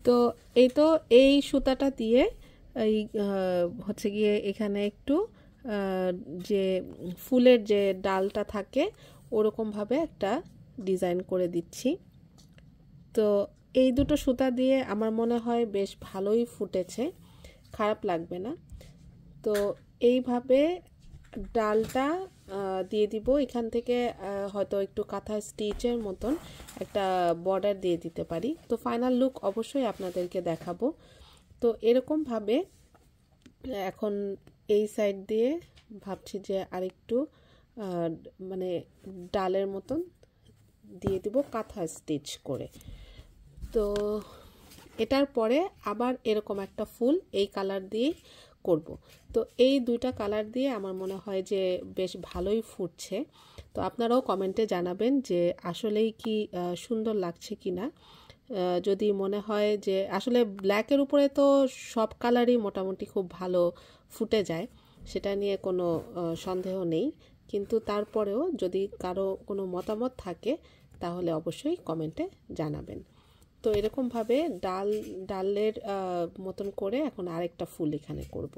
তো এই তো এই সুতাটা দিয়ে এই হচ্ছে গিয়ে এখানে একটু যে ফুলের যে ডালটা থাকে ওরকমভাবে একটা ডিজাইন করে দিচ্ছি। তো এই দুটো সুতা দিয়ে আমার মনে হয় বেশ ভালোই ফুটেছে, খারাপ লাগবে না। তো এইভাবে ডালটা দিয়ে দিব। এখান থেকে হয়তো একটু কাঁথা স্টিচের মতন একটা বর্ডার দিয়ে দিতে পারি। তো ফাইনাল লুক অবশ্যই আপনাদেরকে দেখাবো। তো এরকমভাবে এখন এই সাইড দিয়ে ভাবছি যে আরেকটু মানে ডালের মতন দিয়ে দিব কাঁথা স্টিচ করে। তো এটার পরে আবার এরকম একটা ফুল এই কালার দিয়ে করব। তো এই দুইটা কালার দিয়ে আমার মনে হয় যে বেশ ভালোই ফুটছে। তো আপনারাও কমেন্টে জানাবেন যে আসলেই কি সুন্দর লাগছে কি না। যদি মনে হয় যে আসলে ব্ল্যাকের উপরে তো সব কালারই মোটামুটি খুব ভালো ফুটে যায়, সেটা নিয়ে কোনো সন্দেহ নেই। কিন্তু তারপরেও যদি কারো কোনো মতামত থাকে তাহলে অবশ্যই কমেন্টে জানাবেন। তো এরকমভাবে ডালের মতন করে এখন আরেকটা ফুল এখানে করব।